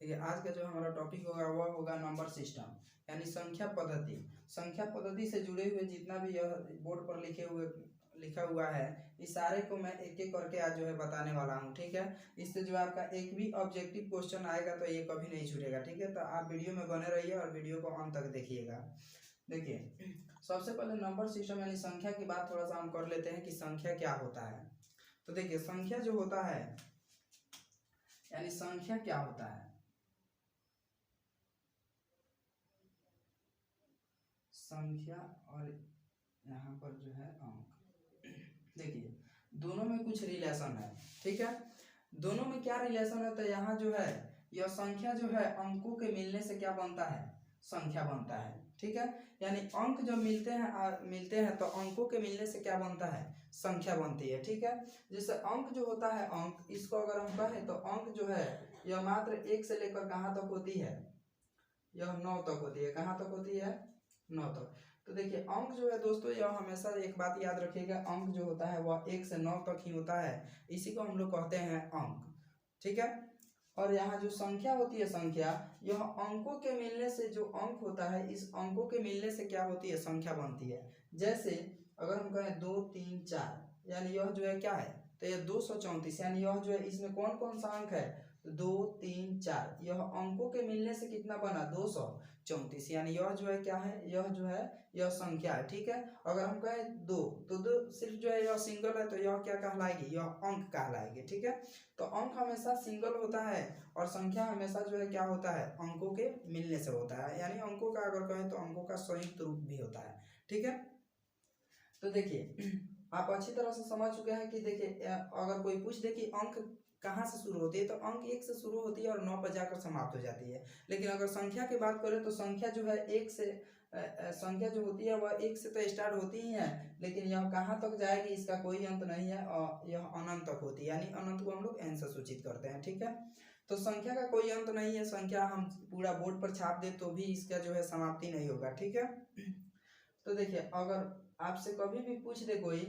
देखिए आज का जो हमारा टॉपिक होगा वह होगा नंबर सिस्टम यानी संख्या पद्धति। संख्या पद्धति से जुड़े हुए जितना भी यह बोर्ड पर लिखा हुआ है इस सारे को मैं एक एक करके आज जो है बताने वाला हूँ। ठीक है, इससे जो आपका एक भी ऑब्जेक्टिव क्वेश्चन आएगा तो ये कभी नहीं छूटेगा। ठीक है, तो आप वीडियो में बने रहिए और वीडियो को अंत तक देखिएगा। देखिए सबसे पहले नंबर सिस्टम यानी संख्या की बात थोड़ा सा हम कर लेते हैं कि संख्या क्या होता है। तो देखिए संख्या जो होता है यानी संख्या क्या होता है, संख्या और यहाँ पर जो है अंक। देखिए दोनों में कुछ रिलेशन है। ठीक है, दोनों में क्या रिलेशन है, तो यहाँ जो है यह संख्या जो है अंकों के मिलने से क्या बनता है, संख्या बनता है। ठीक है, यानी अंक जब मिलते हैं तो अंकों के मिलने से क्या बनता है, संख्या बनती है। ठीक है, जैसे अंक जो होता है, अंक इसको अगर हम कहें तो अंक जो है यह मात्र 1 से लेकर कहाँ तक होती है, यह 9 तक होती है। कहाँ तक होती है, 9 तक। तो देखिए अंक जो है दोस्तों, यह हमेशा एक बात याद रखिएगा, अंक जो होता है वह 1 से 9 तक ही होता है, इसी को हम लोग कहते हैं अंक। ठीक है, और यहाँ जो संख्या होती है, संख्या यह अंकों के मिलने से जो अंक होता है, इस अंकों के मिलने से क्या होती है, संख्या बनती है। जैसे अगर हम कहें 2 3 4 यानी यह जो है क्या है, तो यह 234 यानी यह जो है इसमें कौन कौन सा अंक है, 2 3 4, यह अंकों के मिलने से कितना बना, 234 यानी यह जो है क्या है, यह जो है यह संख्या है। ठीक है, अगर हम कहें 2 तो 2 सिर्फ जो है यह सिंगल है तो यह क्या कहलाएगी, यह अंक कहलाएगी। ठीक है, तो अंक हमेशा सिंगल होता है और संख्या हमेशा जो है क्या होता है, अंकों के मिलने से होता है, यानी अंकों का अगर कहें तो अंकों का संयुक्त रूप भी होता है। ठीक है, तो देखिए आप अच्छी तरह से समझ चुके हैं कि देखिए अगर कोई पूछ दे कि अंक कहाँ से शुरू होती है, तो अंक 1 से शुरू होती है और 9 पर जाकर समाप्त हो जाती है। लेकिन अगर संख्या की बात करें तो संख्या जो है 1 से संख्या जो होती है वह 1 से तो स्टार्ट होती ही है, लेकिन यह कहाँ तक जाएगी इसका कोई अंत नहीं है और यह अनंत तक होती है, यानी अनंत को हम लोग n से सूचित करते हैं। ठीक है, तो संख्या का कोई अंत नहीं है, संख्या हम पूरा बोर्ड पर छाप दे तो भी इसका जो है समाप्ति नहीं होगा। ठीक है, तो देखिए अगर आपसे कभी भी पूछ दे कोई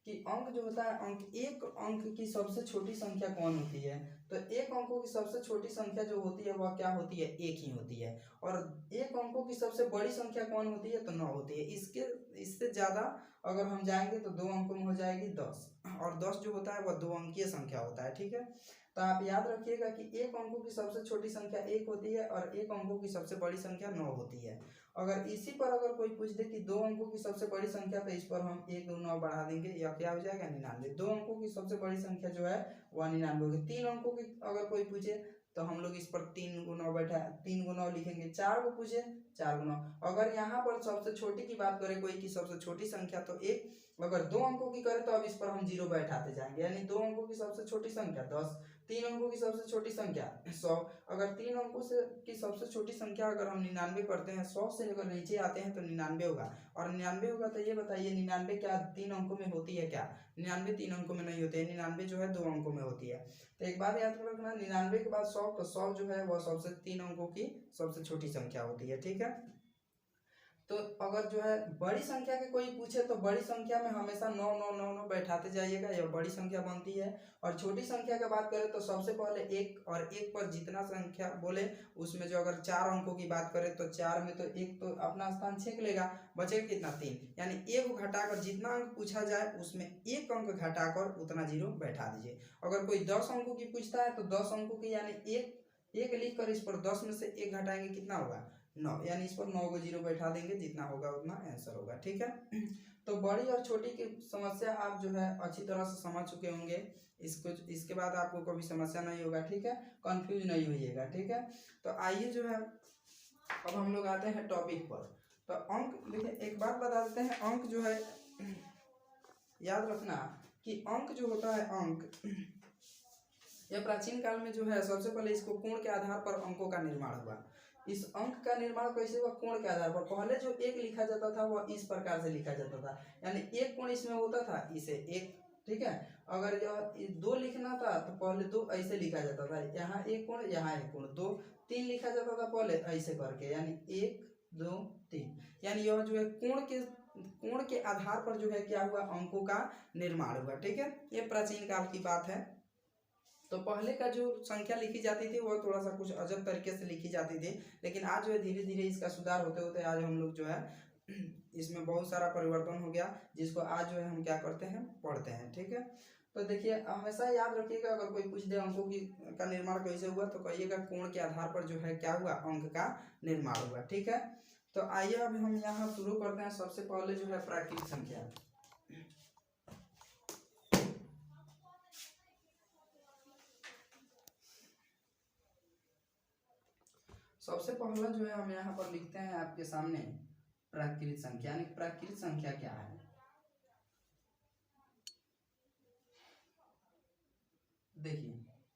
कि अंक जो होता है, अंक एक अंक की सबसे छोटी संख्या कौन होती है, तो एक अंकों की सबसे छोटी संख्या जो होती है वह क्या होती है, 1 ही होती है। और एक अंकों की सबसे बड़ी संख्या कौन होती है, तो 9 होती है। इससे ज्यादा अगर हम जाएंगे तो 2 अंकों में हो जाएगी 10, और 10 जो होता है वह 2 अंकीय संख्या होता है। ठीक है, तो आप याद रखिएगा कि एक अंकों की सबसे छोटी संख्या 1 होती है और एक अंकों की सबसे बड़ी संख्या 9 होती है। अगर इसी पर अगर कोई पूछ दे कि 2 अंकों की सबसे बड़ी संख्या, तो इस पर हम 1 2 9 बढ़ा देंगे, या क्या हो जाएगा, 99। 2 अंकों की सबसे बड़ी संख्या जो है वह 99 होगी। 3 अंकों की अगर कोई पूछे तो हम लोग इस पर 3 × 9 बैठा 3 × 9 लिखेंगे। 4 को पूछे 4 × 9। अगर यहाँ पर सबसे छोटी की बात करें कोई की सबसे छोटी संख्या तो 1, अगर 2 अंकों की करें तो अब इस पर हम 0 बैठाते जाएंगे, यानी 2 अंकों की सबसे छोटी संख्या 10, 3 अंकों की सबसे छोटी संख्या 100। अगर 3 अंकों से की सबसे छोटी संख्या अगर हम 99 करते हैं, 100 से अगर नीचे आते हैं तो 99 होगा, और 99 होगा तो ये बताइए 99 क्या 3 अंकों में होती है क्या, 99 3 अंकों में नहीं होती है, 99 जो है 2 अंकों में होती है। तो एक बात याद रखना, 99 के बाद 100, तो 100 जो है वह सबसे 3 अंकों की सबसे छोटी संख्या होती है। ठीक है, तो अगर जो है बड़ी संख्या के कोई पूछे तो बड़ी संख्या में हमेशा 9 9 9 9 बैठाते जाइएगा, यह बड़ी संख्या बनती है। और छोटी संख्या की बात करें तो सबसे पहले 1, और 1 पर जितना संख्या बोले उसमें जो अगर 4 अंकों की बात करें तो 4 में तो 1 तो अपना स्थान छीन लेगा, बचेगा कितना, 3, यानी 1 घटाकर जितना अंक पूछा जाए उसमें 1 अंक घटाकर उतना 0 बैठा दीजिए। अगर कोई 10 अंकों की पूछता है तो 10 अंकों की यानी 1 लिख कर इस पर 10 में से 1 घटाएंगे, कितना होगा, 9, यानी इस पर 9 को 0 बैठा देंगे, जितना होगा उतना आंसर होगा। ठीक है, तो बड़ी और छोटी की समस्या आप जो है अच्छी तरह से समझ चुके होंगे, इसके बाद आपको कभी समस्या नहीं होगा। ठीक है, कंफ्यूज नहीं होइएगा। ठीक है, तो आइए जो है अब हम लोग आते हैं टॉपिक पर। तो अंक देखिए एक बात बता देते हैं, अंक जो है याद रखना कि अंक जो होता है, अंक यह प्राचीन काल में जो है सबसे पहले इसको कोण के आधार पर अंकों का निर्माण हुआ। इस अंक का निर्माण कैसे हुआ, कोण के आधार पर। पहले जो 1 लिखा जाता था वह इस प्रकार से लिखा जाता था, यानी 1 कोण इसमें होता था, इसे 1। ठीक है, अगर यह 2 लिखना था तो पहले 2 ऐसे लिखा जाता था, यहाँ 1 कोण यहाँ 1 कोण, 2 3 लिखा जाता था पहले ऐसे करके, यानी 1 2 3, यानी यह जो है कोण के आधार पर जो है क्या हुआ, अंकों का निर्माण हुआ। ठीक है, ये प्राचीन काल की बात है। तो पहले का जो संख्या लिखी जाती थी वो थोड़ा सा कुछ अजब तरीके से लिखी जाती थी, लेकिन आज जो है धीरे धीरे इसका सुधार होते होते आज हम लोग जो है इसमें बहुत सारा परिवर्तन हो गया, जिसको आज जो है हम क्या करते हैं, पढ़ते हैं। ठीक है, तो देखिए हमेशा याद रखिएगा, अगर कोई पूछ दे अंकों की का निर्माण कैसे हुआ तो कहिएगा कोण के आधार पर जो है क्या हुआ, अंक का निर्माण हुआ। ठीक है, तो आइए अब हम यहाँ शुरू करते हैं। सबसे पहले जो है प्राकृत संख्या। सबसे पहला जो है हम यहाँ पर लिखते हैं आपके सामने प्राकृत संख्या, यानी प्राकृत संख्या क्या है। देखिए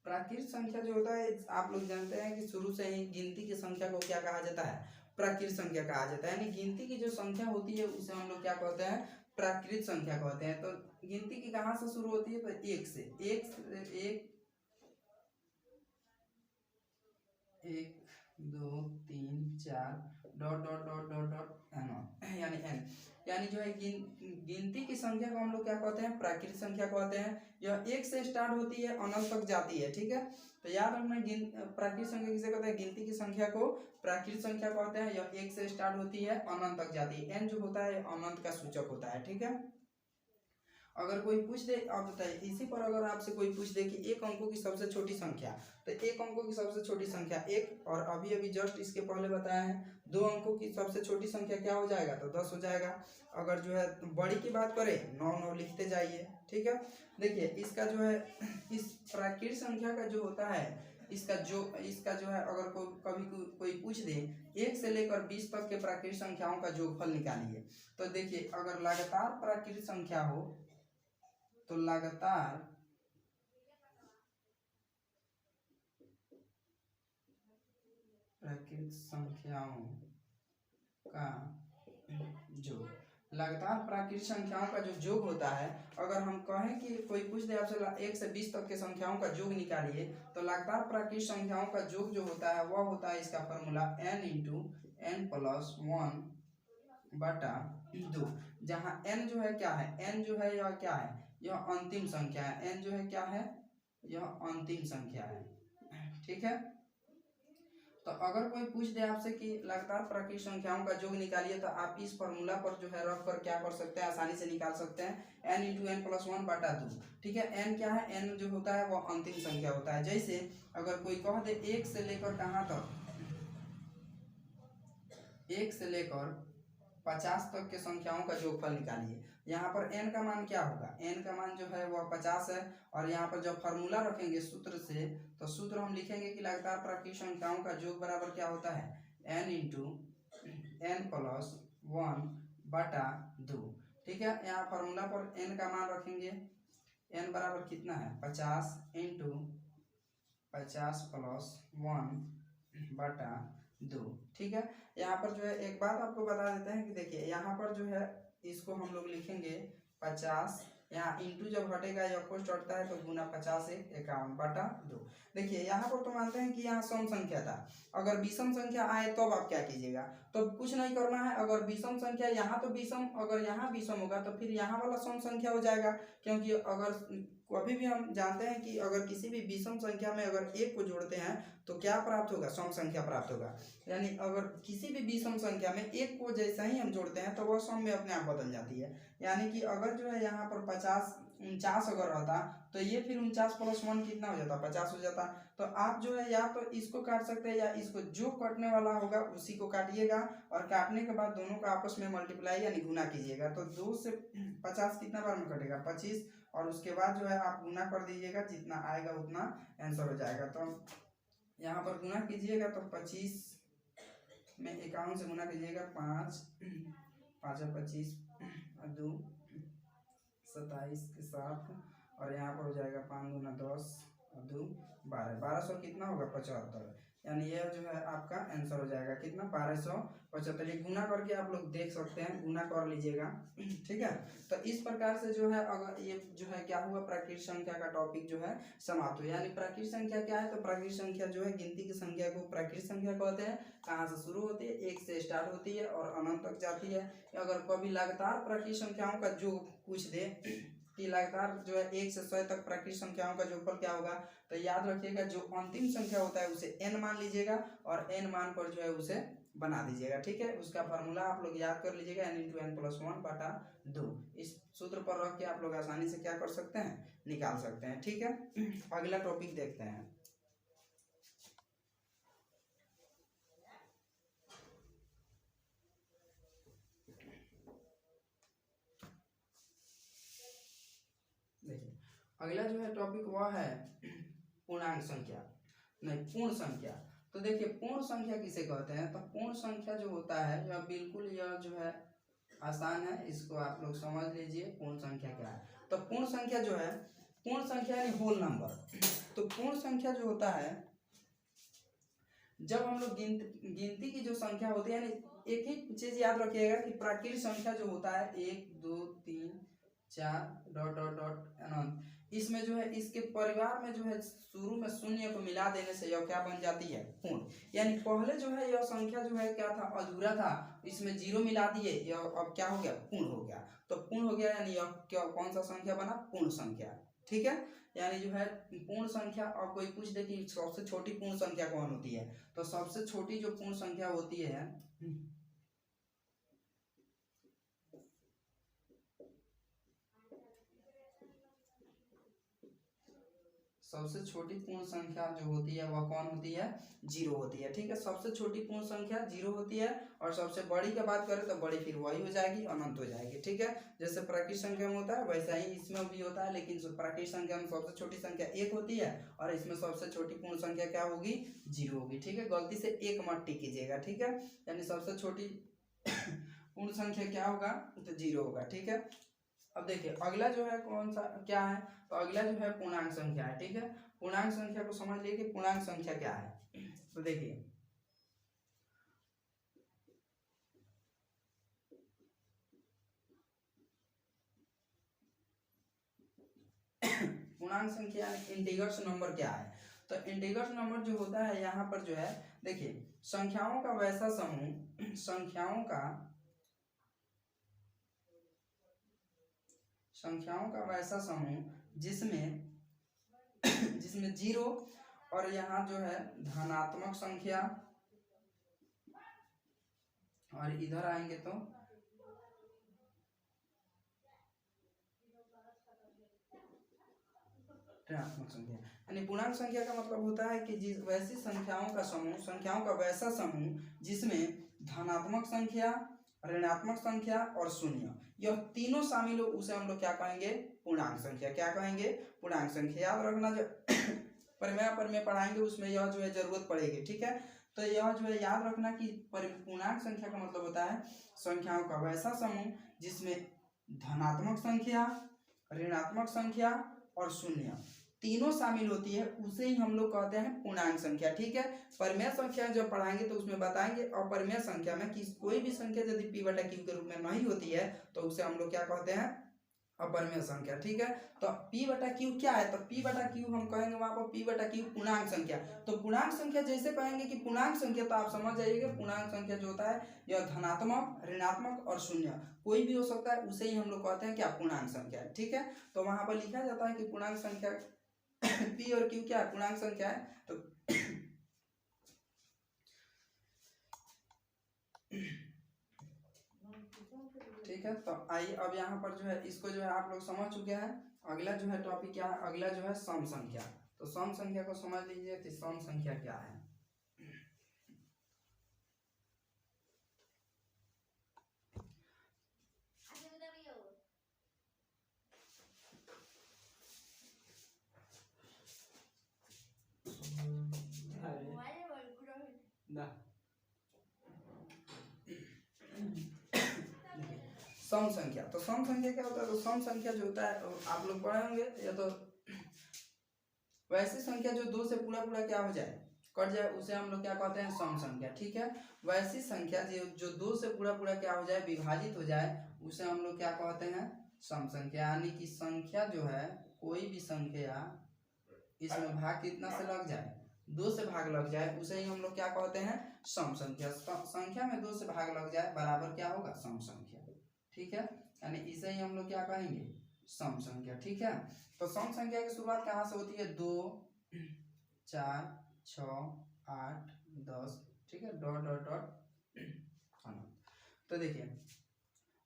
प्राकृत संख्या जो होता है, आप लोग जानते हैं कि शुरू से ही गिनती की संख्या को क्या कहा जाता है, प्राकृत संख्या कहा जाता है। यानी गिनती की जो संख्या होती है उसे हम लोग क्या कहते हैं, प्राकृत संख्या कहते हैं। तो गिनती की कहाँ से शुरू होती है, तो एक से, एक 2 3 4 dot dot dot dot dot n, यानी एन, यानी जो है गिनती की संख्या को हम लोग क्या कहते हैं, प्राकृत संख्या कहते हैं। यह एक से स्टार्ट होती है, अनंत तक जाती है। ठीक है, तो याद रखना प्राकृत संख्या किसे कहते हैं, गिनती की संख्या को प्राकृत संख्या कहते हैं। यह एक से स्टार्ट होती है, अनंत तक जाती है। एन जो होता है अनंत का सूचक होता है। ठीक है, अगर कोई पूछ दे, आप बताइए इसी पर अगर आपसे कोई पूछ दे कि एक अंकों की सबसे छोटी संख्या, तो एक अंकों की सबसे छोटी संख्या एक, और अभी अभी जस्ट इसके पहले बताया है 2 अंकों की सबसे छोटी संख्या क्या हो जाएगा, तो 10 हो जाएगा। अगर जो है बड़ी की बात करें 9 9 लिखते जाइए। ठीक है, देखिए इसका जो है इस प्राकृत संख्या का जो होता है, इसका जो है अगर कोई पूछ दे 1 से लेकर 20 तक के प्राकृत संख्याओं का जोगफल निकालिए, तो देखिए अगर लगातार प्राकृत संख्या हो तो लगातार प्राकृत संख्याओं का योग, लगातार प्राकृत संख्याओं का जो योग होता है, अगर हम कहें कि कोई पूछ दे आपसे 1 से 20 तक के संख्याओं का योग निकालिए, तो लगातार प्राकृत संख्याओं का योग जो होता है वह होता है इसका फॉर्मूला n × n + 1 बटा 2, जहाँ n जो है क्या है, n जो है यह क्या है, यह अंतिम संख्या है। n जो है क्या है, यह अंतिम संख्या है। ठीक है, तो अगर कोई पूछ दे आपसे कि लगातार प्राकृत संख्याओं का योग निकालिए, तो आप इस फॉर्मूला पर जो है रख कर क्या कर सकते हैं, आसानी से निकाल सकते हैं, n × n + 1 बटा 2। ठीक है, n क्या है, n जो होता है वह अंतिम संख्या होता है। जैसे अगर कोई कह दे 1 से लेकर कहाँ तक, 1 से लेकर 50 तक के संख्याओं का योगफल निकालिए, यहाँ पर n का मान क्या होगा, n का मान जो है वह 50 है। और यहाँ पर जब फॉर्मूला रखेंगे सूत्र से, तो सूत्र हम लिखेंगे कि लगातार प्राकृत संख्याओं का योग बराबर क्या होता है, n × n + 1 बटा 2। ठीक है, यहाँ फॉर्मूला पर n का मान रखेंगे, n बराबर कितना है, 50 × 50 + 1 बटा 2। ठीक है, यहाँ पर जो है एक बात आपको बता देते हैं कि देखिए यहाँ पर जो है इसको हम लोग लिखेंगे 50, यहाँ इंटू जब हटेगा या कोष्ट हटता है तो गुना 50 × 51 बटा 2। देखिए यहाँ पर तो मानते हैं कि यहाँ सम संख्या था, अगर विषम संख्या आए तब आप क्या कीजिएगा, तो कुछ नहीं करना है। अगर विषम संख्या यहाँ तो विषम, अगर यहाँ विषम होगा तो फिर यहाँ वाला सम संख्या हो जाएगा, क्योंकि अगर कभी भी हम जानते हैं कि अगर किसी भी विषम संख्या में अगर एक को जोड़ते हैं तो क्या प्राप्त होगा, सम संख्या प्राप्त होगा। यानी अगर किसी भी विषम संख्या में एक को जैसा ही हम जोड़ते हैं तो वह सम में अपने आप बदल जाती है। यानी कि अगर जो है यहाँ पर 49 अगर रहता तो ये फिर 49 + 1 कितना हो जाता, 50 हो जाता। तो आप जो है या तो इसको काट सकते हैं या इसको जो कटने वाला होगा उसी को काटिएगा, और काटने के बाद दोनों का आपस में मल्टीप्लाई यानी गुना कीजिएगा। तो 2 से 50 कितना बार में कटेगा, 25, और उसके बाद जो है आप गुना कर दीजिएगा, जितना आएगा उतना आंसर हो जाएगा। तो यहाँ पर गुना कीजिएगा तो 25 में 51 से गुना कीजिएगा, 5 5 25 2 27 के साथ, और यहाँ पर हो जाएगा 5 × 10 और 2 12, 1200 कितना होगा, 75। यानी यह जो है आपका आंसर हो जाएगा कितना, 1275। गुना करके आप लोग देख सकते हैं, गुना कर लीजिएगा। ठीक है, तो इस प्रकार से जो है अगर ये जो है क्या हुआ, प्राकृत संख्या का टॉपिक जो है समाप्त हुआ। यानी प्राकृत संख्या क्या है, तो प्राकृत संख्या जो है गिनती की संख्या को प्राकृत संख्या कहते हैं। कहाँ से शुरू होती है, 1 से स्टार्ट होती है और अनंत तक जाती है। अगर कभी लगातार प्राकृत संख्याओं का जो पूछ दे कि लगातार जो है 1 से 100 तक प्राकृतिक संख्याओं का जोड़फल क्या होगा, तो याद रखिएगा जो अंतिम संख्या होता है उसे n मान लीजिएगा और n मान पर जो है उसे बना दीजिएगा। ठीक है, उसका फार्मूला आप लोग याद कर लीजिएगा, n इंटू एन प्लस 1 बटा 2। इस सूत्र पर रख के आप लोग आसानी से क्या कर सकते हैं, निकाल सकते हैं। ठीक है, अगला टॉपिक देखते हैं। देखिए अगला जो है टॉपिक वह है पूर्णांक संख्या, नहीं पूर्ण संख्या। तो देखिए पूर्ण संख्या किसे कहते हैं, तो पूर्ण संख्या जो होता है यह बिल्कुल यह जो है आसान है, इसको आप लोग समझ लीजिए पूर्ण संख्या क्या है। तो पूर्ण संख्या जो है, पूर्ण संख्या यानी होल नंबर। तो पूर्ण संख्या जो होता है, जब हम लोग गिनती की जो संख्या होती है, यानी एक ही चीज याद रखिएगा कि प्राकृतिक संख्या जो होता है 1 2 3 4 डॉट डॉट डॉट अनंत, इसमें जो है इसके परिवार में जो है शुरू में शून्य को मिला देने से यह क्या बन जाती है, पूर्ण। यानी पहले जो है यह संख्या जो है क्या था, अधूरा था, इसमें जीरो मिला दिए, यह अब क्या हो गया, पूर्ण हो गया। तो पूर्ण हो गया यानी यह क्या, कौन सा संख्या बना, पूर्ण संख्या। ठीक है, यानी जो है पूर्ण संख्या। और कोई पूछ दे कि सबसे छोटी पूर्ण संख्या कौन होती है, तो सबसे छोटी जो पूर्ण संख्या होती है, सबसे छोटी पूर्ण संख्या जो होती है वह कौन होती है, जीरो होती है। ठीक है, सबसे छोटी पूर्ण संख्या जीरो होती है, और सबसे बड़ी की बात करें तो बड़ी फिर वही हो जाएगी, अनंत हो जाएगी। ठीक है, जैसे प्राकृतिक संख्या में होता है वैसा ही इसमें भी होता है, लेकिन प्राकृतिक संख्या में सबसे छोटी संख्या 1 होती है और इसमें सबसे छोटी पूर्ण संख्या क्या होगी, जीरो होगी। ठीक है, गलती से 1 मत टिक कीजिएगा। ठीक है, यानी सबसे छोटी पूर्ण संख्या क्या होगा, तो जीरो होगा। ठीक है, अब देखिए अगला जो है कौन सा क्या है, तो अगला जो है पूर्णांक संख्या है। ठीक है, पूर्णांक संख्या को समझ लिए कि पूर्णांक संख्या क्या है। तो देखिए पूर्णांक संख्या इंटीजर्स नंबर क्या है, तो इंटीजर्स नंबर जो होता है यहाँ पर जो है, देखिए संख्याओं का वैसा समूह, संख्याओं का वैसा समूह जिसमें जिसमें जीरो और यहाँ जो है धनात्मक संख्या, और इधर आएंगे तो ऋणात्मक संख्या। यानी पूर्णांक संख्या का मतलब होता है कि जिस वैसी संख्याओं का समूह, संख्याओं का वैसा समूह जिसमें धनात्मक संख्या, ऋणात्मक संख्या और शून्य, यह तीनों शामिल हो, उसे हम लोग क्या कहेंगे, पूर्णांक संख्या। क्या कहेंगे, पूर्णांक संख्या। याद रखना, जो परिमेय पढ़ाएंगे उसमें यह जो है जरूरत पड़ेगी। ठीक है, तो यह जो है याद रखना कि पूर्णांक संख्या का मतलब होता है संख्याओं का वैसा समूह जिसमें धनात्मक संख्या, ऋणात्मक संख्या और शून्य तीनों शामिल होती है, उसे ही हम लोग कहते हैं पूर्णांक संख्या। ठीक है, परिमेय संख्या जब पढ़ाएंगे तो उसमें बताएंगे, और परिमेय संख्या में कि कोई भी संख्या यदि p बटा q के रूप में नहीं होती है तो उसे हम लोग क्या कहते हैं, अपरिमेय संख्या। ठीक है, तो p बटा q क्या है, तो p बटा q हम कहेंगे वहां पर p बटा q पूर्णांक संख्या। तो पूर्णांक संख्या जैसे कहेंगे कि पूर्णांक संख्या, तो आप समझ जाइएगा पूर्णांक संख्या जो होता है यह धनात्मक, ऋणात्मक और शून्य कोई भी हो सकता है, उसे ही हम लोग कहते हैं क्या, पूर्णांक संख्या। ठीक है, तो वहां पर लिखा जाता है कि पूर्णांक संख्या p और q क्या है, पूर्णांक संख्या है। तो ठीक है, तो आइए अब यहाँ पर जो है इसको जो है आप लोग समझ चुके हैं। अगला जो है टॉपिक क्या है, अगला जो है सम संख्या। तो सम संख्या को समझ लीजिए कि सम संख्या क्या है। सम संख्या, तो सम संख्या क्या होता है, तो सम संख्या जो होता है आप लोग पढ़े होंगे, या तो वैसी संख्या जो दो से पूरा पूरा क्या हो जाए, कट जाए, उसे हम लोग क्या कहते हैं, सम संख्या। ठीक है, वैसी संख्या जो दो से पूरा पूरा क्या हो जाए, विभाजित हो जाए, उसे हम लोग क्या कहते हैं, सम संख्या। यानी कि संख्या जो है, कोई भी संख्या इसमें भाग कितना से लग जाए, दो से भाग लग जाए, उसे ही हम लोग क्या कहते हैं, सम संख्या। संख्या में दो से भाग लग जाए बराबर क्या होगा, सम संख्या। ठीक है, यानी इसे ही हम लोग क्या कहेंगे, सम संख्या। ठीक है, तो सम संख्या की शुरुआत कहाँ से होती है? 2, 4, 6, 8, 10। ठीक है, डॉट डॉट डॉट अनंत। तो देखिए,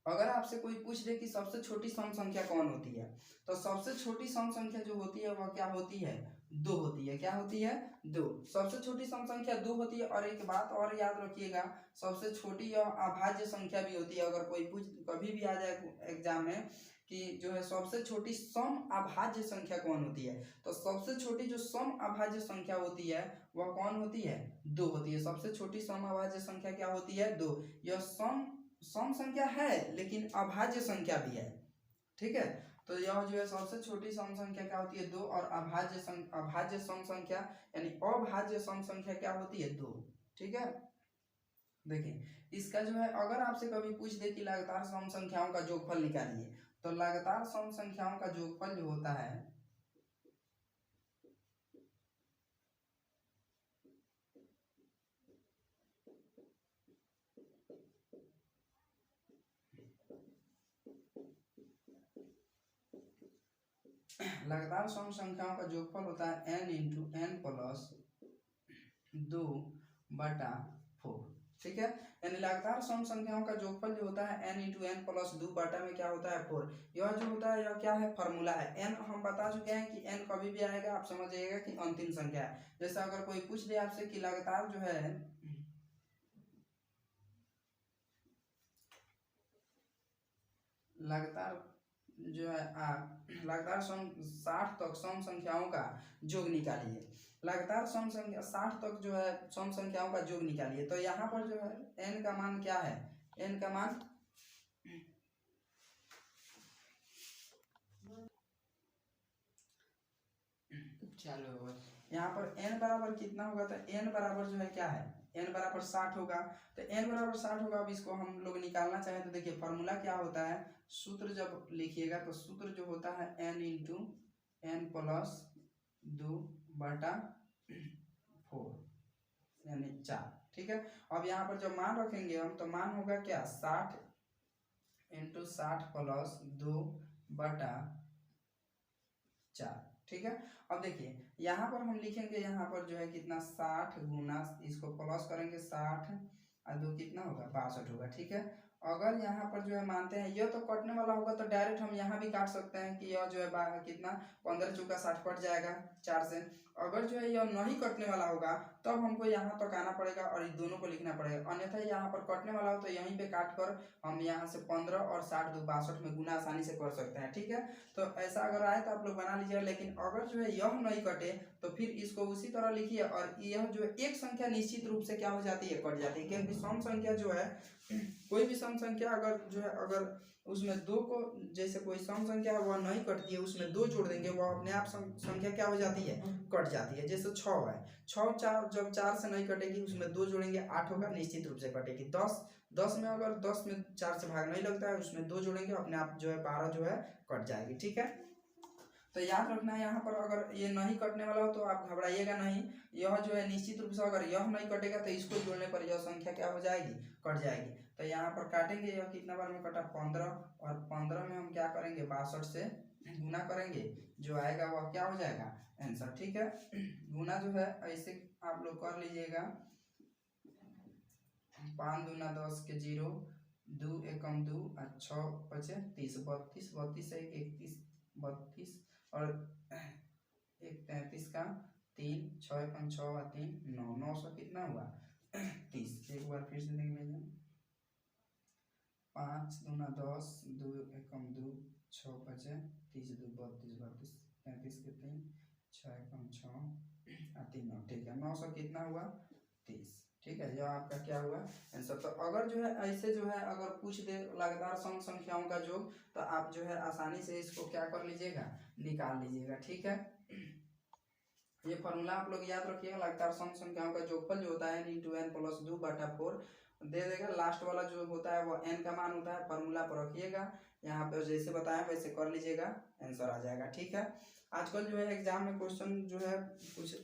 अगर आपसे कोई पूछ दे कि सबसे छोटी सम संख्या कौन होती है, तो सबसे छोटी सम संख्या जो होती है वह क्या होती है? 2 होती है। क्या होती है? 2। सबसे छोटी सम संख्या 2 होती है। और एक बात और याद रखिएगा, सबसे छोटी या अभाज्य संख्या भी होती है। अगर कोई पूछ कभी भी आ जाए एग्जाम में कि जो है सबसे छोटी सम अभाज्य संख्या कौन होती है, तो सबसे छोटी जो सम अभाज्य संख्या होती है वह कौन होती है? 2 होती है। सबसे छोटी सम अभाज्य संख्या क्या होती है? 2। यह सम संख्या है लेकिन अभाज्य संख्या भी है। ठीक है, तो यह जो है सबसे छोटी सम संख्या क्या होती है? 2। और अभाज्य सम संख्या यानी अभाज्य सम संख्या क्या होती है? 2। ठीक है, देखिए इसका जो है अगर आपसे कभी पूछ दे कि लगातार सम संख्याओं का जोगफल निकालिए, तो लगातार सम संख्याओं का जोगफल जो होता है लगातार सम संख्याओं का जोगफल होता है n इंटू एन प्लस 2/4। ठीक है, यानी लगातार सम संख्याओं का जोगफल जो होता है n इंटू एन प्लस 2/, में क्या होता है? 4। यह जो होता है यह क्या है? फॉर्मूला है। n हम बता चुके हैं कि n कभी भी आएगा, आप समझ जाइएगा कि अंतिम संख्या है। जैसे अगर कोई पूछ दे आपसे कि लगातार जो है लगातार जो है लगातार 60 तक सम संख्याओं का योग निकालिए। लगातार सम संख्या 60 तक जो है सम संख्याओं का योग निकालिए, तो यहाँ पर जो है n का मान क्या है? n का मान चलो यहाँ पर n बराबर कितना होगा? तो n बराबर जो है क्या है? n बराबर 60 होगा। तो n बराबर 60 होगा। अब इसको हम लोग निकालना चाहें तो देखिए फॉर्मूला क्या होता है, सूत्र जब लिखिएगा तो सूत्र जो होता है n इंटू एन प्लस 2/4 यानी 4। ठीक है, अब यहाँ पर जब मान रखेंगे हम तो मान होगा क्या? 60 इंटू 60 प्लस 2/4। ठीक है, अब देखिए यहाँ पर हम लिखेंगे, यहाँ पर जो है कितना? 60 गुना इसको प्लस करेंगे 60 और 2 कितना होगा? 62 होगा। ठीक है, अगर यहाँ पर जो है मानते हैं यह तो कटने वाला होगा तो डायरेक्ट हम यहाँ भी काट सकते हैं कि यह जो है कितना? 15 चौका 60 कट जाएगा 4 से। अगर जो है यह नहीं कटने वाला होगा तब हमको यहाँ तक आना पड़ेगा और इस दोनों को लिखना पड़ेगा। अन्यथा यहाँ पर कटने वाला हो तो यहीं पे काट कर हम यहाँ से 15 और 60 2 62 में गुना आसानी से कर सकते हैं। ठीक है, तो ऐसा अगर आए तो आप लोग बना लीजिएगा। लेकिन अगर जो है यह नहीं कटे तो फिर इसको उसी तरह लिखिए और यह जो है एक संख्या निश्चित रूप से क्या हो जाती है? कट जाती है। क्योंकि सम संख्या जो है कोई भी सम संख्या अगर जो है अगर उसमें 2 को जैसे कोई सम संख्या है वह नहीं कटती है, उसमें 2 जोड़ देंगे वह अपने आप संख्या क्या हो जाती है? कट जाती है। जैसे 6 है, 6 4 जब 4 से नहीं कटेगी उसमें 2 जोड़ेंगे 8 होगा, निश्चित रूप से कटेगी। 10 में अगर 10 में 4 से भाग नहीं लगता है उसमें 2 जोड़ेंगे अपने आप जो है 12 जो है कट जाएगी। ठीक है, तो याद रखना है यहाँ पर अगर ये नहीं कटने वाला हो तो आप घबराइएगा नहीं। यह जो है निश्चित रूप से अगर यह नहीं कटेगा तो इसको जोड़ने पर यह संख्या क्या हो जाएगी? कट जाएगी। तो यहाँ पर काटेंगे, यह कितना बार में कटा? 15, और 15 में हम क्या करेंगे? 62 से गुना करेंगे, जो आएगा वह क्या हो जाएगा? आंसर। ठीक है, गुना जो है ऐसे आप लोग कर लीजिएगा। 5 दूना 10 के 0, 2 एकम 2 और 6 पचे 30, 32, 32 से 31, 32 और 1 33 का 3, 6 एकम 6 और 3 9, 900 कितना हुआ? 30। एक बार फिर से देख लीजिए। 5 दूना 10, 2 एकम 2, 6 पचे 30, 2 32, 32 33 के 3, 6 एकम 6 और 3 9। ठीक है, 900 कितना हुआ? 30। ठीक है, यह आपका क्या हुआ? आंसर। तो अगर जो है ऐसे जो है अगर पूछ दे लगातार सम संख्याओं का योग तो आप जो है आसानी से इसको क्या कर लीजिएगा? निकाल लीजिएगा। ठीक है, ये फॉर्मूला आप लोग याद रखिएगा। लगातार सम संख्याओं का जोगफल जो होता है n इंटू एन प्लस 2/4 दे देगा। लास्ट वाला जो होता है वो n का मान होता है। फॉर्मूला पर रखिएगा, यहाँ पे जैसे बताया वैसे कर लीजिएगा, आंसर आ जाएगा। ठीक है, आजकल जो है एग्जाम में क्वेश्चन जो है कुछ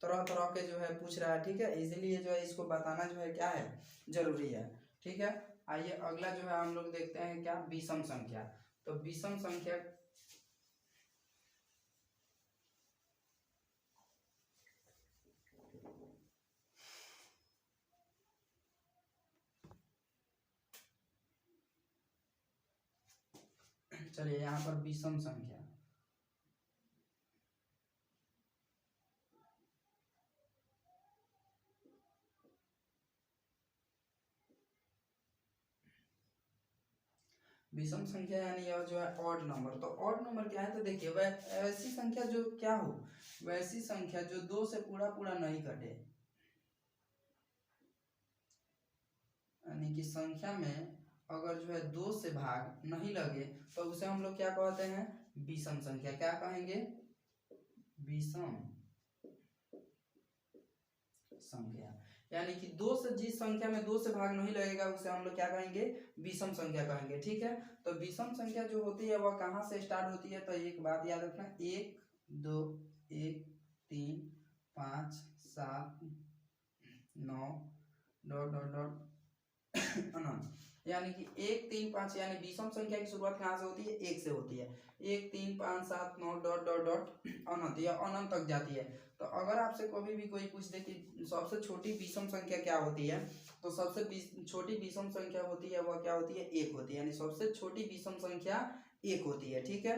तरह तरह के जो है पूछ रहा है। ठीक है, इसीलिए जो है इसको बताना जो है क्या है? जरूरी है। ठीक है, आइए अगला जो है हम लोग देखते हैं क्या? विषम संख्या। तो विषम संख्या चलिए यहाँ पर विषम संख्या विषम संख्या यानी यह जो है ऑड नंबर। तो ऑड नंबर क्या है, तो देखिए वैसी संख्या जो क्या हो, वैसी संख्या जो 2 से पूरा पूरा नहीं कटे, यानी कि संख्या में अगर जो है 2 से भाग नहीं लगे तो उसे हम लोग क्या कहते हैं, विषम संख्या। क्या कहेंगे, विषम संख्या। यानी कि 2 से, जिस संख्या में 2 से भाग नहीं लगेगा उसे हम लोग क्या कहेंगे, विषम संख्या कहेंगे। ठीक है, तो विषम संख्या जो होती है वह कहाँ से स्टार्ट होती है, तो एक बात याद रखना, 1 2 1 3 5 7 9 डॉट डॉट डॉट अनंत। यानी कि 1 3 5, यानी विषम संख्या की शुरुआत कहाँ से होती है, 1 से होती है। 1 3 5 7 9 डॉट डॉट डॉट अनंत, या अनंत तक जाती है। तो अगर आपसे कभी भी कोई पूछ दे कि सबसे छोटी विषम संख्या क्या होती है, तो सबसे छोटी विषम संख्या होती है वह क्या होती है, 1 होती है। यानी सबसे छोटी विषम संख्या 1 होती है। ठीक है,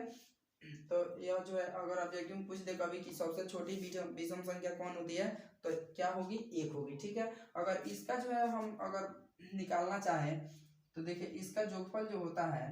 तो यह जो है अगर ऑब्जेक्टिव में पूछ दे कभी कि सबसे छोटी विषम संख्या कौन होती है, तो क्या होगी, 1 होगी। ठीक है, अगर इसका जो है हम अगर निकालना चाहें तो देखिए इसका जोगफल जो होता है,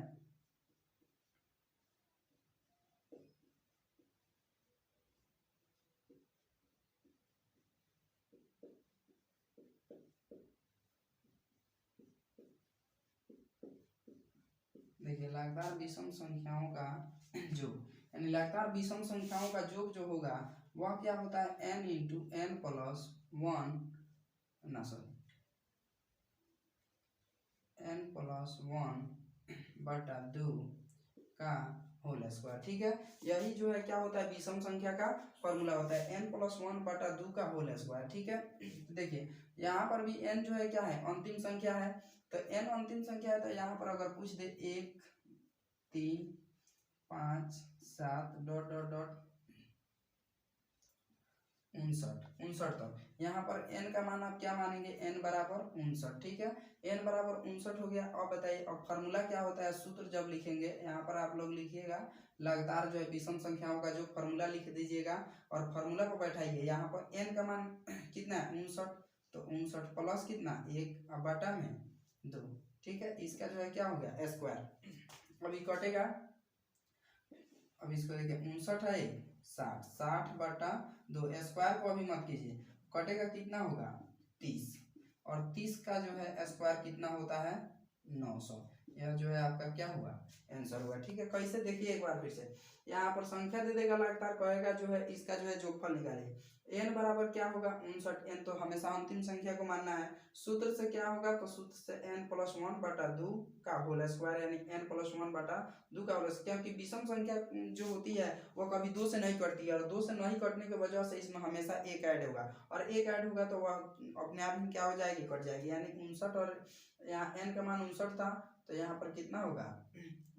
देखिए लगातार विषम संख्याओं का योग, यानी लगातार विषम संख्याओं का योग जो होगा वह क्या होता है, n into n plus one, ना सॉरी, n+1 बटा 2 का होल स्क्वायर। ठीक है, यही जो है क्या होता है, विषम संख्या का फॉर्मूला होता है, n+1 बटा 2 का होल स्क्वायर। ठीक है, देखिए यहाँ पर भी n जो है क्या है, अंतिम संख्या है। तो n अंतिम संख्या है, तो यहाँ पर अगर पूछ दे 1 3 5 7 डॉट डॉट डॉट 59 तक, यहाँ पर n का मान आप क्या मानेंगे, n बराबर 59। ठीक है, n बराबर 59 हो गया। अब बताइए अब फार्मूला क्या होता है, सूत्र जब लिखेंगे यहाँ पर आप लोग लिखिएगा लगातार जो है विषम संख्याओं का जो फार्मूला लिख दीजिएगा और फार्मूला को बैठाइए। यहाँ पर n का मान कितना है, 59, तो 59 प्लस कितना 1 अब बटा में 2। ठीक है, इसका जो है क्या हो गया, स्क्वायर। अभी कटेगा, अब इसको देखिए 59 है 60, 60 बटा 2, स्क्वायर को अभी मत कीजिए, कटेगा कितना होगा 30, और 30 का जो है स्क्वायर कितना होता है 900। यह जो है आपका क्या हुआ, आंसर हुआ। ठीक है, कैसे देखिए एक बार फिर से, यहाँ पर संख्या दे देगा लगातार, कहेगा जो है इसका जो है जोगफल निकालिए। n बराबर क्या होगा 59, n तो हमेशा अंतिम संख्या को मानना है। सूत्र से क्या होगा, तो सूत्र से n+1 बटा 2 का होल स्क्वायर, यानी n+1 बटा 2 का होल स्क्वायर, क्योंकि विषम संख्या जो होती है वो कभी 2 से नहीं कटती है, और 2 से नहीं कटने की वजह से इसमें हमेशा 1 ऐड होगा, और 1 ऐड होगा तो वह अपने आप ही क्या हो जाएगी, कट जाएगी। यानी 59, और यहाँ n का मान 59 था, तो यहाँ पर कितना होगा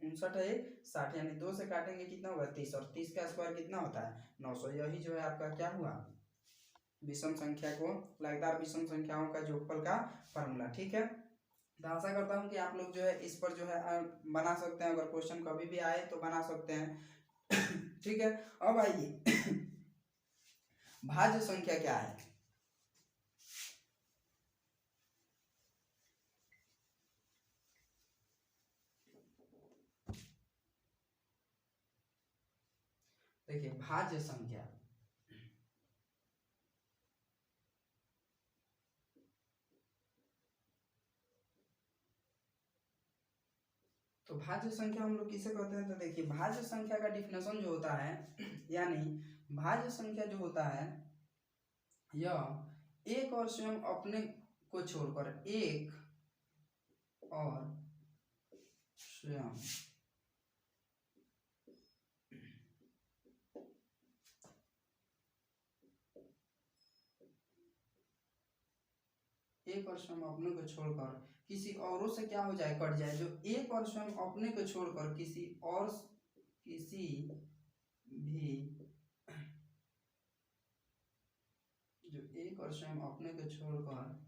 59 है 60, यानी 2 से काटेंगे कितना होगा 30, और 30 का स्क्वायर कितना होता है 900। यही जो है आपका क्या हुआ, विषम संख्या को, लगातार विषम संख्याओं का जोगफल का फॉर्मूला। ठीक है, तो आशा करता हूँ कि आप लोग जो है इस पर जो है बना सकते हैं, अगर क्वेश्चन कभी भी आए तो बना सकते हैं। ठीक है, अब आइए भाज्य संख्या क्या है। देखिए भाज्य संख्या, तो भाज्य संख्या हम लोग किसे कहते हैं, तो देखिए भाज्य संख्या का डिफिनेशन जो होता है, यानी भाज्य संख्या जो होता है यह एक और स्वयं अपने को छोड़कर, एक और स्वयं एक और स्वयं अपने को छोड़कर किसी औरों से क्या हो जाए, कट जाए। जो एक और स्वयं अपने को छोड़कर किसी भी जो एक और स्वयं अपने को छोड़कर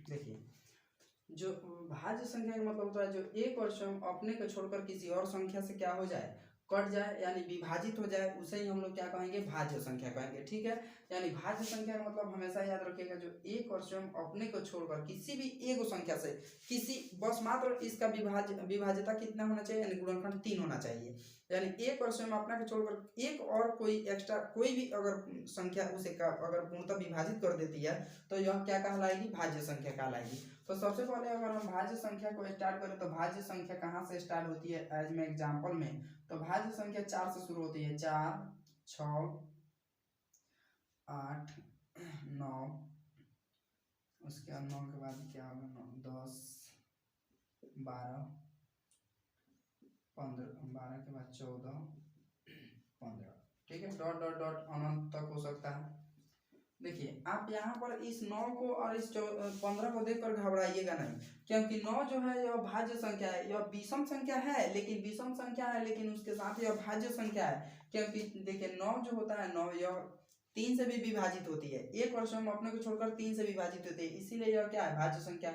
देखिए, जो भाज्य संख्या का मतलब होता है जो एक और स्वयं अपने को छोड़कर किसी और संख्या से क्या हो जाए, कट जाए, यानी विभाजित हो जाए, उसे ही हम लोग क्या कहेंगे, भाज्य संख्या कहेंगे। ठीक है, यानी भाज्य संख्या का मतलब हमेशा याद रखिएगा जो एक और स्वयं अपने को छोड़कर किसी भी एक संख्या से किसी, बस मात्र इसका विभाज्यता कितना होना चाहिए, यानी गुणनखंड 3 होना चाहिए। यानी एक और स्वयं अपना को छोड़कर एक और कोई एक्स्ट्रा कोई भी अगर संख्या उसे अगर पूर्णतः विभाजित कर देती है तो यह क्या कहलाएगी, भाज्य संख्या कहलाएगी। तो सबसे पहले अगर हम भाज्य संख्या को स्टार्ट करें तो भाज्य संख्या कहाँ से स्टार्ट होती है, एज में एग्जांपल में, तो भाज्य संख्या 4 से शुरू होती है। 4, 6, 8, 9, उसके बाद 9 के बाद क्या होगा, 10, 12, 15, 12 के बाद 14, 15। ठीक है, डॉट डॉट डॉट अनंत तक हो सकता है। देखिए आप यहाँ पर इस 9 को और इस 15 को देखकर घबराइएगा नहीं, क्योंकि 9 जो है यह भाज्य संख्या है, यह विषम संख्या है, लेकिन विषम संख्या है लेकिन उसके साथ यह भाज्य संख्या है। क्योंकि देखिए 9 जो होता है 9 यह 3 से भी विभाजित होती है, एक और स्वयं अपने को छोड़कर 3 से विभाजित होती है, इसीलिए यह क्या है, भाज्य संख्या।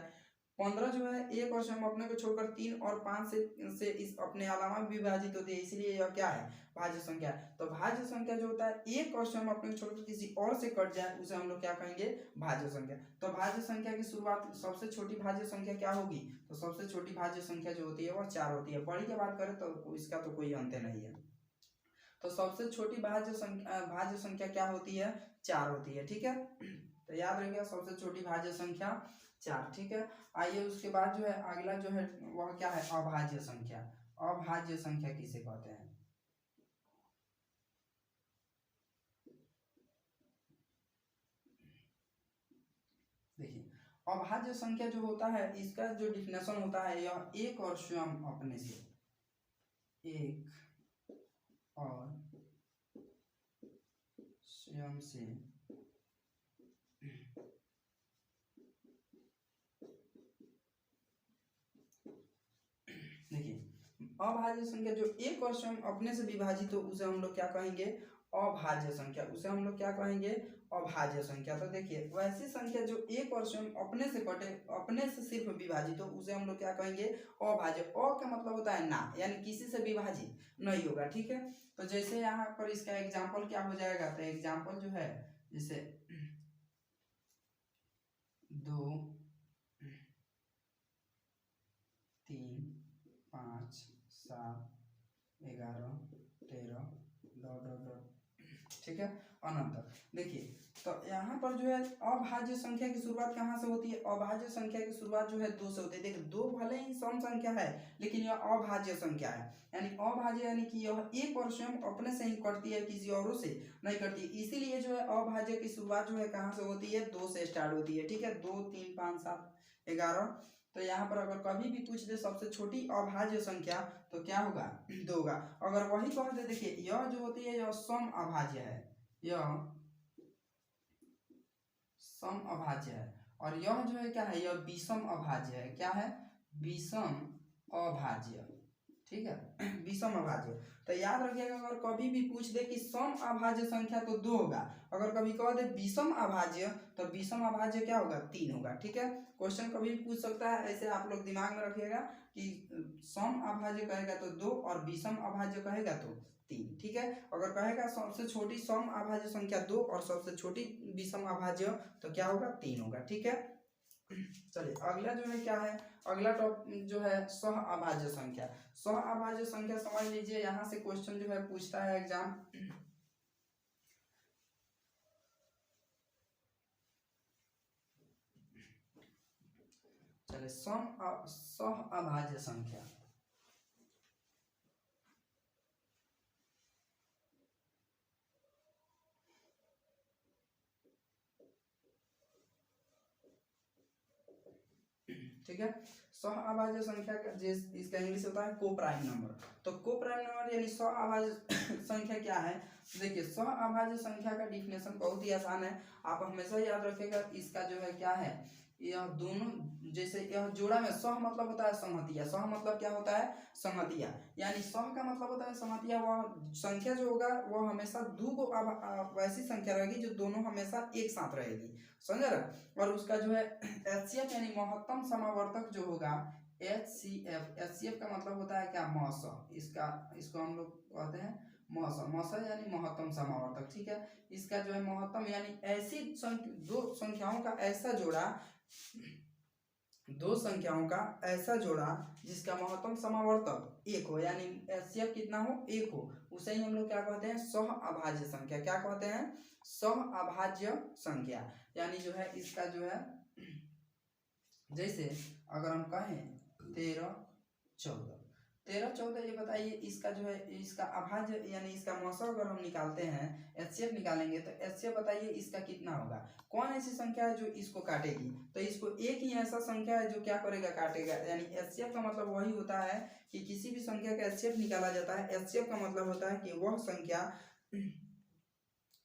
15 जो है एक और स्वयं अपने को छोड़कर 3 और 5 से इस अपने अलावा विभाजित होती है, इसीलिए यह क्या है, भाज्य संख्या। तो भाज्य संख्या जो होता है एक और स्वयं अपने को छोड़कर किसी और से कट जाए उसे हम लोग क्या कहेंगे, भाज्य संख्या। तो भाज्य संख्या की शुरुआत, सबसे छोटी भाज्य संख्या क्या होगी, तो सबसे छोटी भाज्य संख्या जो होती है वह 4 होती है। बड़ी की बात करें तो इसका तो कोई अंत नहीं है। तो सबसे छोटी भाज्य संख्या क्या होती है, 4 होती है। ठीक है, तो याद रखिएगा सबसे छोटी भाज्य संख्या 4। ठीक है, आइए उसके बाद जो है अगला जो है वह क्या है, अभाज्य संख्या। अभाज्य संख्या किसे कहते हैं, देखिए अभाज्य संख्या जो होता है इसका जो डिफिनेशन होता है, यह एक और स्वयं अपने से, एक और स्वयं से देखिए अभाज्य संख्या जो एक और स्वयं अपने से विभाजित हो उसे हम लोग क्या कहेंगे, अभाज्य संख्या। उसे हम लोग क्या कहेंगे, अभाज्य संख्या। तो देखिए वैसी संख्या जो एक और स्वयं अपने से कटे, अपने से सिर्फ विभाजित हो उसे हम लोग क्या कहेंगे, अभाज्य। अ का मतलब होता है ना, यानी किसी से विभाजित नहीं होगा। ठीक है, तो जैसे यहाँ पर इसका एग्जाम्पल क्या हो जाएगा, तो एग्जाम्पल जो है जैसे 2, 3, 5, 7, 11, 13, डॉट डॉट डॉट। ठीक है, अनंत। देखिए तो यहाँ पर जो है अभाज्य संख्या की शुरुआत कहाँ से होती है, अभाज्य संख्या की शुरुआत जो है 2 से होती है। देखिए 2 भले ही सम संख्या है लेकिन यह अभाज्य संख्या है, यानी अभाज्य यानी कि यह एक और स्वयं अपने से ही कटती है, किसी औरों से नहीं कटती, इसीलिए जो है अभाज्य की शुरुआत जो है कहाँ से होती है, 2 से स्टार्ट होती है। ठीक है, 2, 3, 5, 7, 11। तो यहाँ पर अगर कभी भी पूछ दे सबसे छोटी अभाज्य संख्या तो क्या होगा, 2 होगा। अगर वही कह दे, देखिए यह जो होती है यह सम अभाज्य है, यह सम अभाज्य है, और यह जो है क्या है, यह विषम अभाज्य है। क्या है, विषम अभाज्य। ठीक है, विषम अभाज्य। तो याद रखिएगा अगर कभी भी पूछ दे कि सम अभाज्य संख्या तो 2 होगा, अगर कभी कह दे विषम अभाज्य तो विषम अभाज्य क्या होगा, 3 होगा। ठीक है, क्वेश्चन कभी भी पूछ सकता है, ऐसे आप लोग दिमाग में रखिएगा कि सम अभाज्य कहेगा तो 2 और विषम अभाज्य कहेगा तो 3। ठीक है, अगर कहेगा सबसे छोटी सम अभाज्य संख्या 2 और सबसे छोटी विषम अभाज्य तो क्या होगा, 3 होगा। ठीक है, चलिए अगला जो है क्या है, अगला टॉपिक जो है सह अभाज्य संख्या। सह अभाज्य संख्या समझ लीजिए, यहाँ से क्वेश्चन जो है पूछता है एग्जाम, चलिए सह अभाज्य संख्या। ठीक है। सह अभाज्य संख्या का इसका इंग्लिश होता है को प्राइम नंबर। तो को प्राइम नंबर यानी सह अभाज्य संख्या क्या है? देखिए सह अभाज्य संख्या का डिफिनेशन बहुत ही आसान है, आप हमेशा याद रखिएगा। इसका जो है क्या है, यह दोनों जैसे यह जोड़ा में सह मतलब होता है संहतिया, सह मतलब क्या होता है संहतिया, यानी सह का मतलब होता है संहतिया। वह संख्या जो होगा वह हमेशा दो को वैसी संख्या रहेगी जो दोनों हमेशा एक साथ रहेगी, समझ रहे। और उसका जो है एचसीएफ यानी महत्तम समावर्तक जो होगा एचसीएफ, एचसीएफ का मतलब होता है क्या मौस, इसको हम लोग कहते हैं मौस, मौस यानी महत्तम समावर्तक, ठीक है। इसका जो है महत्तम यानी ऐसी दो संख्याओं का ऐसा जोड़ा, दो संख्याओं का ऐसा जोड़ा जिसका महत्तम समावर्तक एक हो, यानी एचसीएफ कितना हो एक हो, उसे ही हम लोग क्या कहते हैं सह अभाज्य संख्या। क्या कहते हैं सह अभाज्य संख्या। यानी जो है इसका जो है जैसे अगर हम कहें 13 14, 13 14 ये बताइए इसका जो है इसका अभाज्य यानी इसका मौसम अगर हम निकालते हैं एचसीएफ निकालेंगे तो एचसीएफ बताइए इसका कितना होगा। कौन ऐसी संख्या है जो इसको काटेगी? तो इसको एक ही ऐसा संख्या है जो क्या करेगा काटेगा, यानी एचसीएफ का मतलब वही होता है कि किसी भी संख्या का एचसीएफ निकाला जाता है। एचसीएफ का मतलब होता है कि वह संख्या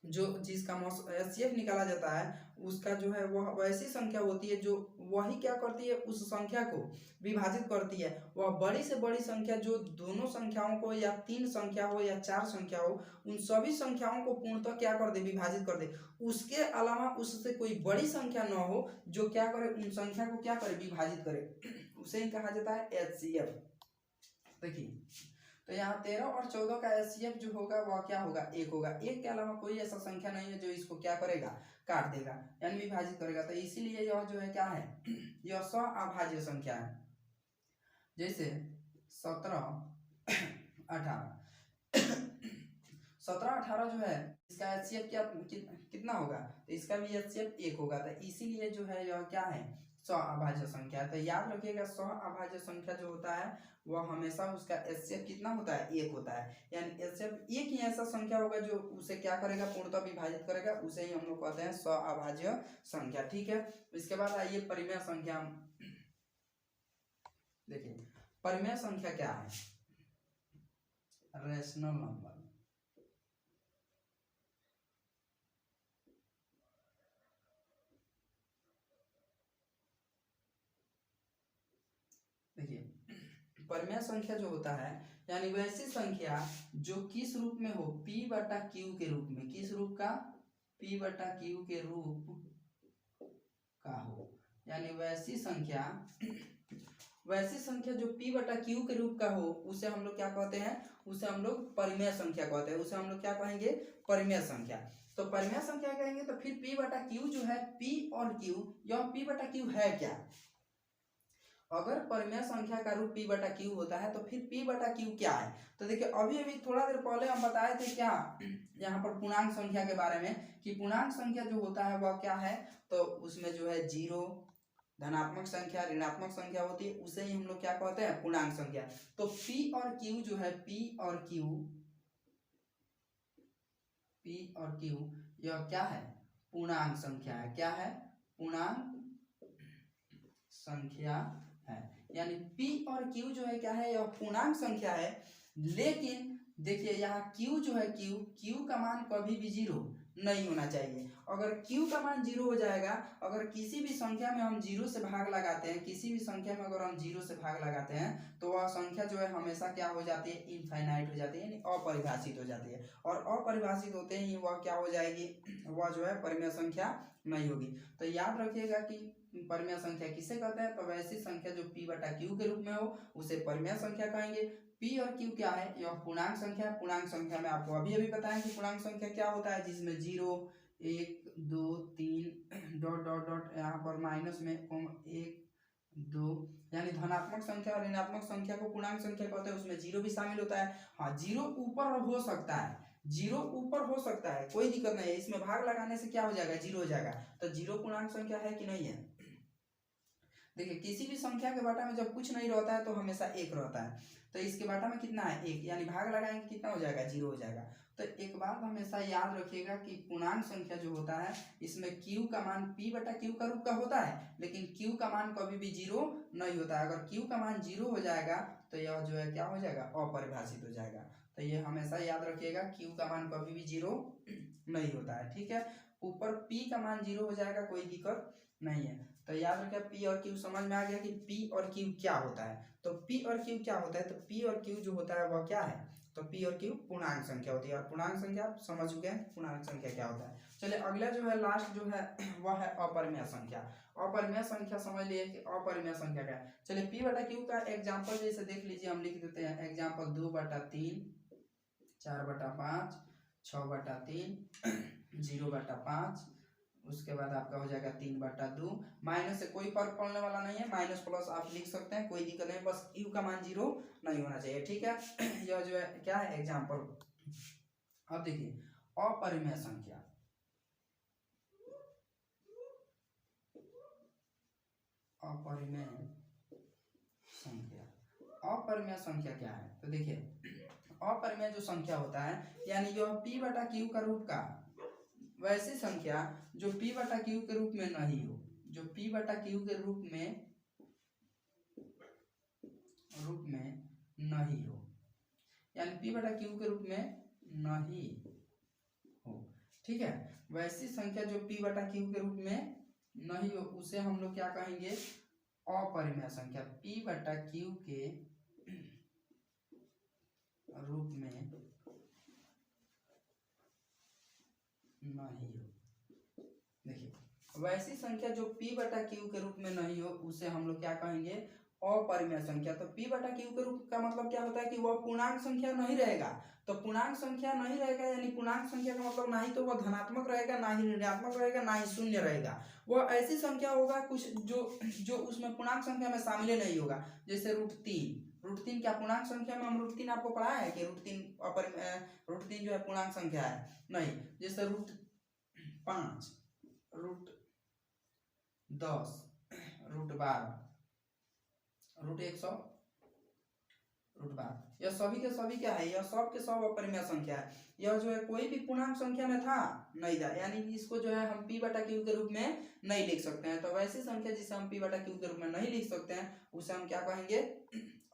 जो जिसका एचसीएफ निकाला जाता है उसका जो है वह वैसी संख्या होती है जो वही क्या करती है उस संख्या को विभाजित करती है। वह बड़ी से बड़ी संख्या जो दोनों संख्याओं को या तीन संख्या हो या चार संख्या हो उन सभी संख्याओं को पूर्णतः क्या कर दे विभाजित कर दे। उसके अलावा उससे कोई बड़ी संख्या न हो जो क्या करे उन संख्या को क्या करे विभाजित करे, उसे ही कहा जाता है एचसीएफ। देखिए तो यहाँ 13 और 14 का एचसीएफ जो होगा वह क्या होगा एक होगा। एक के अलावा कोई ऐसा संख्या नहीं है जो इसको क्या करेगा काट देगा यानी विभाजित करेगा। तो इसीलिए यह जो है क्या है यह सह अभाज्य संख्या है। जैसे 17 18 17 18 जो है इसका एचसीएफ क्या कितना होगा, तो इसका भी एचसीएफ एक होगा। तो इसीलिए जो है यह क्या है सह अभाज्य संख्या। तो याद रखिएगा सह अभाज्य संख्या जो होता है वह हमेशा उसका एचसीएफ कितना होता है एक होता है, यानी एचसीएफ एक ही ऐसा संख्या होगा जो उसे क्या करेगा पूर्णतः विभाजित करेगा, उसे ही हम लोग कहते हैं सह अभाज्य संख्या। ठीक है। इसके बाद आइए परिमेय संख्या। देखिए परिमेय संख्या क्या है, रेशनल नंबर। देखिए परिमेय संख्या जो होता है यानी वैसी संख्या जो किस रूप में हो p बटा q के रूप में, किस रूप का p बटा q के रूप का हो, यानी वैसी संख्या जो p बटा q के रूप का हो उसे हम लोग क्या कहते हैं, उसे हम लोग परिमेय संख्या कहते हैं। उसे हम लोग क्या कहेंगे परिमेय संख्या। तो परिमेय संख्या कहेंगे तो फिर p बटा q जो है p और q, यह p बटा q है क्या? अगर परिमेय संख्या का रूप p बटा q होता है तो फिर p बटा q क्या है? तो देखिए अभी अभी थोड़ा देर पहले हम बताए थे क्या यहाँ पर पूर्णांक संख्या के बारे में कि पूर्णांक संख्या जो होता है वह क्या है, तो उसमें जो है जीरो धनात्मक संख्या ऋणात्मक संख्या होती है, उसे ही हम लोग क्या कहते हैं पूर्णांक संख्या। तो p और q जो है p और q यह क्या है पूर्णांक संख्या है। क्या है पूर्णांक संख्या है, यानी p और q जो है क्या है यह पूर्णांक संख्या है। लेकिन देखिए यहाँ q जो है q का मान कभी भी जीरो नहीं होना चाहिए। अगर q का मान जीरो हो जाएगा, अगर किसी भी संख्या में हम जीरो से भाग लगाते हैं, किसी भी संख्या में अगर हम जीरो से भाग लगाते हैं तो वह संख्या जो है हमेशा क्या हो जाती है इनफाइनाइट हो जाती है, यानी अपरिभाषित हो जाती है। और अपरिभाषित होते ही वह क्या हो जाएगी, वह जो है परिमेय संख्या नहीं होगी। तो याद रखिएगा कि परिमेय संख्या किसे कहते हैं, तो वैसी संख्या जो p बटा q के रूप में हो उसे परिमेय संख्या कहेंगे। p और q क्या है यह पूर्णांक संख्या है। पूर्णांक संख्या में आपको अभी अभी बताया कि पूर्णांक संख्या क्या होता है जिसमें 0 1 2 3 डॉट डॉट डॉट यहाँ पर माइनस में 1 2 यानी धनात्मक संख्या और ऋणात्मक संख्या को पूर्णांक संख्या कहते हैं, उसमें जीरो भी शामिल होता है। हाँ जीरो ऊपर हो सकता है, जीरो ऊपर हो सकता है, कोई दिक्कत नहीं है, इसमें भाग लगाने से क्या हो जाएगा जीरो हो जाएगा। तो जीरो पूर्णांक संख्या है कि नहीं है, देखिए किसी भी संख्या के बाटा में जब कुछ नहीं रहता है तो हमेशा एक रहता है, तो इसके बाटा में कितना है एक, यानी भाग लगाएंगे कितना हो जाएगा 0 हो जाएगा। तो एक बात हमेशा याद रखिएगा कि पूर्णांक संख्या जो होता है इसमें q का मान p बटा q का रूप का होता है, लेकिन q का मान कभी भी 0 नहीं होता है। अगर q का मान 0 हो जाएगा तो यह जो है क्या हो जाएगा अपरिभाषित हो जाएगा। तो ये हमेशा याद रखिएगा q का मान कभी भी 0 नहीं होता है, ठीक है। ऊपर p का मान 0 हो जाएगा, कोई दिक्कत नहीं है। तो याद रखिए p और q समझ में आ गया कि p और q क्या होता है। तो p और q क्या होता है, तो p और q जो होता है वह क्या है, तो p और q पूर्णांक संख्या होती है। और पूर्णांक संख्या आप समझ चुके हैं पूर्णांक संख्या क्या होता है। चलिए अगला जो है लास्ट जो है वह है अपरिमेय संख्या। अपरिमेय संख्या समझ लिए कि अपरिमेय संख्या क्या है। चलिए p बटा q का एग्जाम्पल जैसे देख लीजिए, हम लिख देते हैं एग्जाम्पल 2/3, 4/5, 6/3, 0/5, उसके बाद आपका हो जाएगा 3/2। माइनस से कोई फर्क पड़ने वाला नहीं है, माइनस प्लस आप लिख सकते हैं, कोई दिक्कत नहीं, बस q का मान 0 नहीं होना चाहिए, ठीक है। यह जो है क्या है एग्जाम्पल। अब देखिए अपरिमेय संख्या, अपरिमेय संख्या, अपरिमेय संख्या क्या है, तो देखिए अपरिमेय जो संख्या होता है यानी यह p बटा q का रूप का वैसी संख्या जो p बटा q के रूप में नहीं हो, जो p बटा q के रूप में नहीं हो, यानी p बटा q के रूप में नहीं हो, ठीक है। वैसी संख्या जो p बटा q के रूप में नहीं हो उसे हम लोग क्या कहेंगे, अपरिमेय संख्या। p बटा q के रूप में नहीं हो। देखिए वैसी संख्या जो p बटा q के रूप में नहीं हो उसे हम लोग क्या कहेंगे, अपरिमेय संख्या। तो p बटा q के रूप का मतलब क्या होता है कि वह पूर्णांक संख्या नहीं रहेगा। तो पूर्णांक संख्या नहीं रहेगा यानी पूर्णांक संख्या का मतलब ना ही तो वह धनात्मक रहेगा, ना ही ऋणात्मक रहेगा, ना ही शून्य रहेगा। वह ऐसी संख्या होगा कुछ जो उसमें पूर्णांक संख्या में शामिल नहीं होगा। जैसे √3 क्या पूर्णांक संख्या में हम √3 आपको पढ़ाया है कि √3 जो है पूर्णांक संख्या है, नहीं। जैसे √5, √10, √12, √100, √12, यह सभी के सभी क्या है, यह सब के सब अपरिमेय संख्या है। यह जो है कोई भी पूर्णांक संख्या में था नहीं था, यानी इसको जो है हम p बटा q के रूप में नहीं लिख सकते हैं। तो वैसी संख्या जिसे हम p बटा q के रूप में नहीं लिख सकते हैं उसे हम क्या कहेंगे,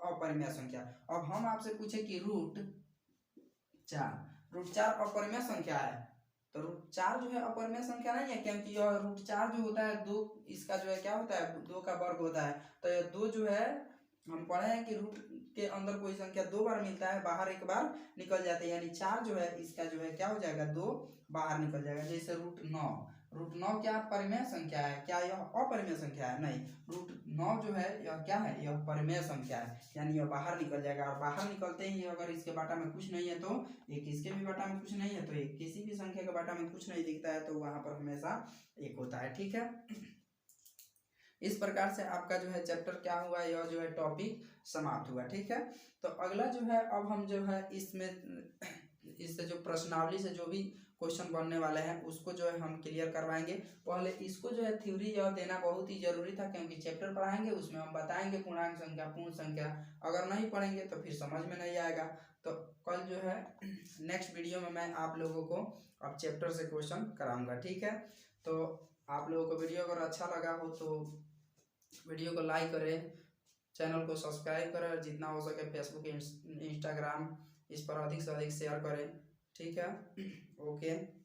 अपरिमेय संख्या। अब हम आपसे पूछे कि √4 अपरिमेय संख्या है, तो √4 जो है अपरिमेय संख्या नहीं है, क्योंकि यह √4 जो होता है 2, इसका जो है क्या होता है 2 का वर्ग होता है। तो यह 2 जो है हम पढ़े हैं कि रूट के अंदर कोई संख्या 2 बार मिलता है, बाहर 1 बार निकल जाते हैं, यानी 4 जो है इसका जो है क्या हो जाएगा 2 बाहर निकल जाएगा। जैसे √9 क्या परिमेय संख्या है, क्या यह अपरिमेय संख्या है, नहीं। √9 जो है यह क्या है, यह परिमेय संख्या है, यानी यह बाहर निकल जाएगा। और बाहर निकलते ही अगर इसके बाटा में कुछ नहीं है तो एक, इसके भी बाटा में कुछ नहीं है तो एक, किसी भी संख्या के बाटा में कुछ नहीं दिखता है तो वहां पर हमेशा 1 होता है, ठीक है। इस प्रकार से आपका जो है चैप्टर क्या हुआ, यह जो है टॉपिक समाप्त हुआ, ठीक है। तो अगला जो है अब हम जो है इससे जो प्रश्नावली से जो भी क्वेश्चन बनने वाले हैं उसको जो है हम क्लियर करवाएंगे। पहले इसको जो है थ्योरी यह देना बहुत ही जरूरी था, क्योंकि चैप्टर पढ़ाएंगे उसमें हम बताएंगे पूर्णांक संख्या, पूर्ण संख्या। अगर नहीं पढ़ेंगे तो फिर समझ में नहीं आएगा। तो कल जो है नेक्स्ट वीडियो में मैं आप लोगों को अब चैप्टर से क्वेश्चन कराऊंगा, ठीक है। तो आप लोगों को वीडियो अगर अच्छा लगा हो तो वीडियो को लाइक करें, चैनल को सब्सक्राइब करें, और जितना हो सके फेसबुक, इंस्टाग्राम इस पर अधिक से अधिक शेयर करें, ठीक है। ओके।